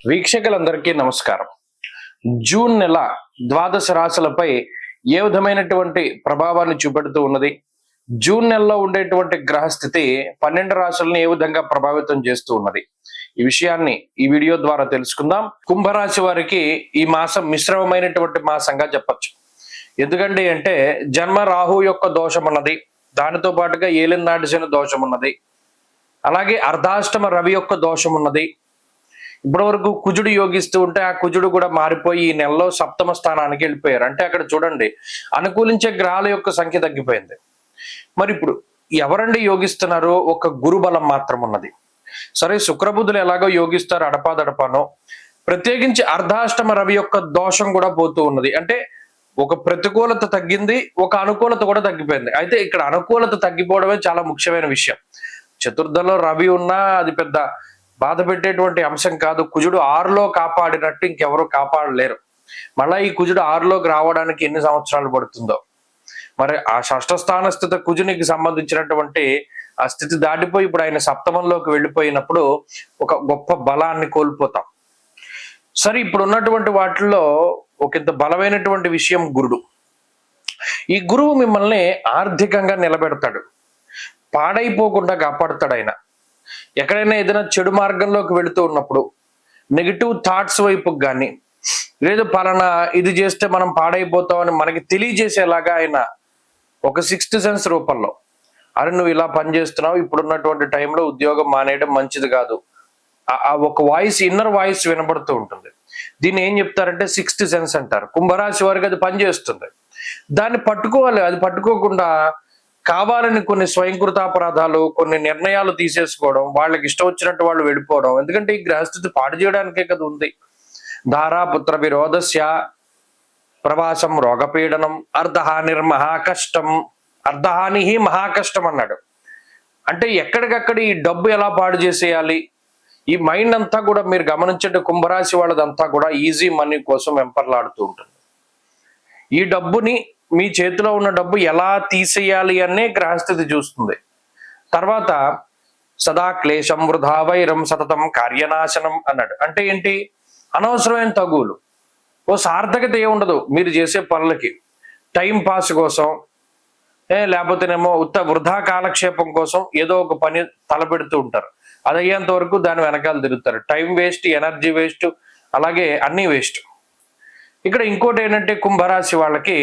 వీక్షకులందరికీ నమస్కారం. జూన్ నెల ద్వాదశ రాశులపై ఏ విధమైనటువంటి ప్రభావాన్ని చూపెడుతూ ఉన్నది, జూన్ నెలలో ఉండేటువంటి గ్రహస్థితి 12 రాశులను ఏ విధంగా ప్రభావితం చేస్తూ ఉన్నది, ఈ విషయాన్ని ఈ వీడియో ద్వారా తెలుసుకుందాం. కుంభరాశి వారికి ఈ మాసం మిశ్రమమైనటువంటి మాసంగా చెప్పచ్చు. ఎందుకంటే జన్మ రాహు యొక్క దోషం ఉన్నది, దానితో పాటుగా ఏలినాటి శని దోషం ఉన్నది, అలాగే అర్ధాష్టమ రవి యొక్క దోషం ఉన్నది. ఇప్పటి వరకు కుజుడు యోగిస్తూ ఉంటే ఆ కుజుడు కూడా మారిపోయి ఈ నెలలో సప్తమ స్థానానికి వెళ్ళిపోయారు. అంటే అక్కడ చూడండి, అనుకూలించే గ్రహాల యొక్క సంఖ్య తగ్గిపోయింది. మరి ఇప్పుడు ఎవరండి యోగిస్తున్నారు? ఒక గురు బలం మాత్రం ఉన్నది. సరే, శుక్రబుధులు ఎలాగో యోగిస్తారు అడపాదడపానో, ప్రత్యేకించి అర్ధాష్టమ రవి యొక్క దోషం కూడా పోతూ ఉన్నది. అంటే ఒక ప్రతికూలత తగ్గింది, ఒక అనుకూలత కూడా తగ్గిపోయింది. అయితే ఇక్కడ అనుకూలత తగ్గిపోవడమే చాలా ముఖ్యమైన విషయం. చతుర్థంలో రవి ఉన్నా అది పెద్ద బాధ పెట్టేటువంటి అంశం కాదు. కుజుడు 6లో కాపాడినట్టు ఇంకెవరు కాపాడలేరు. మళ్ళా ఈ కుజుడు 6లోకి రావడానికి ఎన్ని సంవత్సరాలు పడుతుందో. మరి ఆ షష్ఠ స్థాన స్థితి కుజునికి సంబంధించినటువంటి ఆ స్థితి దాటిపోయి ఇప్పుడు ఆయన సప్తమంలోకి వెళ్ళిపోయినప్పుడు ఒక గొప్ప బలాన్ని కోల్పోతాం. సరే, ఇప్పుడు ఉన్నటువంటి వాటిల్లో ఒక ఇంత బలమైనటువంటి విషయం గురుడు. ఈ గురువు మిమ్మల్ని ఆర్థికంగా నిలబెడతాడు, పాడైపోకుండా కాపాడుతాడు. ఆయన ఎక్కడైనా ఏదైనా చెడు మార్గంలోకి వెళుతూ ఉన్నప్పుడు, నెగిటివ్ థాట్స్ వైపుకి కానీ, లేదు పలానా ఇది చేస్తే మనం పాడైపోతామని మనకి తెలియజేసేలాగా ఆయన ఒక సిక్స్త్ సెన్స్ రూపంలో, అరే నువ్వు ఇలా పనిచేస్తున్నావు, ఇప్పుడున్నటువంటి టైంలో ఉద్యోగం మానేయడం మంచిది కాదు, ఆ ఒక వాయిస్, ఇన్నర్ వాయిస్ వినబడుతూ ఉంటుంది. దీన్ని ఏం చెప్తారంటే సిక్స్త్ సెన్స్ అంటారు. కుంభరాశి వారికి అది పనిచేస్తుంది. దాన్ని పట్టుకోవాలి. అది పట్టుకోకుండా కావాలని కొన్ని స్వయంకృతాపరాధాలు, కొన్ని నిర్ణయాలు తీసేసుకోవడం, వాళ్ళకి ఇష్టం వచ్చినట్టు వాళ్ళు వెళ్ళిపోవడం. ఎందుకంటే ఈ గ్రహస్థితి పాడు చేయడానికే కదా ఉంది. ధారాపుత్ర విరోధస్య ప్రవాసం రోగపీడనం అర్ధహానిర్ మహాకష్టం, అర్ధహాని మహాకష్టం అన్నాడు. అంటే ఎక్కడికక్కడ ఈ డబ్బు ఎలా పాడు చేసేయాలి, ఈ మైండ్ అంతా కూడా మీరు గమనించండి, కుంభరాశి వాళ్ళదంతా కూడా ఈజీ మనీ కోసం వెంపర్లాడుతూ ఉంటుంది. ఈ డబ్బుని, మీ చేతిలో ఉన్న డబ్బు ఎలా తీసేయాలి అనే గ్రహస్థితి చూస్తుంది. తర్వాత సదా క్లేశం వృధా వైరం సతతం కార్యనాశనం అన్నాడు. అంటే ఏంటి? అనవసరమైన తగులు, ఓ సార్థకత ఏముండదు మీరు చేసే పనులకి. టైం పాస్ కోసం, లేకపోతేనేమో వృధా కాలక్షేపం కోసం ఏదో ఒక పని తలపెడుతూ ఉంటారు. అది అయ్యేంత వరకు దాని వెనకాల తిరుగుతారు. టైం వేస్ట్, ఎనర్జీ వేస్ట్, అలాగే అన్నీ వేస్ట్. ఇక్కడ ఇంకోటి ఏంటంటే కుంభరాశి వాళ్ళకి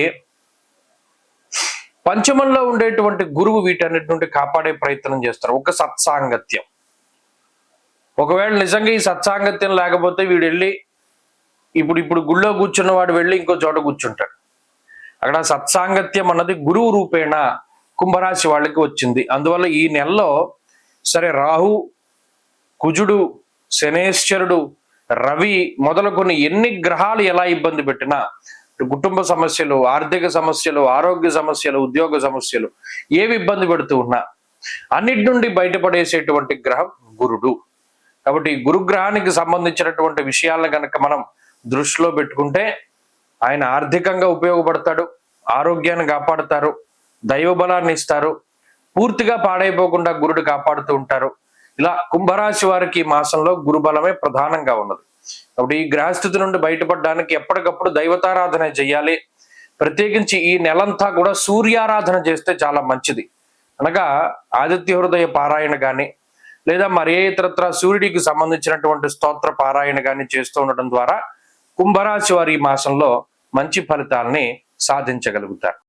పంచమంలో ఉండేటువంటి గురువు వీటన్నిటి నుండి కాపాడే ప్రయత్నం చేస్తారు. ఒక సత్సాంగత్యం. ఒకవేళ నిజంగా ఈ సత్సాంగత్యం లేకపోతే వీడు వెళ్ళి ఇప్పుడు గుళ్ళో కూర్చున్న వాడు వెళ్ళి ఇంకో చోట కూర్చుంటాడు. అక్కడ సత్సాంగత్యం అన్నది గురువు రూపేణ కుంభరాశి వాళ్ళకి వచ్చింది. అందువల్ల ఈ నెలలో సరే, రాహు, కుజుడు, శనేశ్వరుడు, రవి మొదలుకొని ఎన్ని గ్రహాలు ఎలా ఇబ్బంది పెట్టినా, కుటుంబ సమస్యలు, ఆర్థిక సమస్యలు, ఆరోగ్య సమస్యలు, ఉద్యోగ సమస్యలు ఏవి ఇబ్బంది పెడుతూ ఉన్నా అన్నిటి నుండి బయటపడేసేటువంటి గ్రహం గురుడు. కాబట్టి ఈ గురుగ్రహానికి సంబంధించినటువంటి విషయాలను కనుక మనం దృష్టిలో పెట్టుకుంటే ఆయన ఆర్థికంగా ఉపయోగపడతాడు, ఆరోగ్యాన్ని కాపాడుతారు, దైవ బలాన్ని ఇస్తారు, పూర్తిగా పాడైపోకుండా గురుడు కాపాడుతూ ఉంటారు. ఇలా కుంభరాశి వారికి ఈ మాసంలో గురుబలమే ప్రధానంగా ఉన్నది. కాబట్టి ఈ గ్రహస్థితి నుండి బయటపడడానికి ఎప్పటికప్పుడు దైవతారాధన చేయాలి. ప్రత్యేకించి ఈ నెలంతా కూడా సూర్యారాధన చేస్తే చాలా మంచిది. అనగా ఆదిత్య హృదయ పారాయణ కానీ, లేదా మరే ఇతరత్ర సూర్యుడికి సంబంధించినటువంటి స్తోత్ర పారాయణ కానీ చేస్తూ ఉండటం ద్వారా కుంభరాశి వారి ఈ మాసంలో మంచి ఫలితాలని సాధించగలుగుతారు.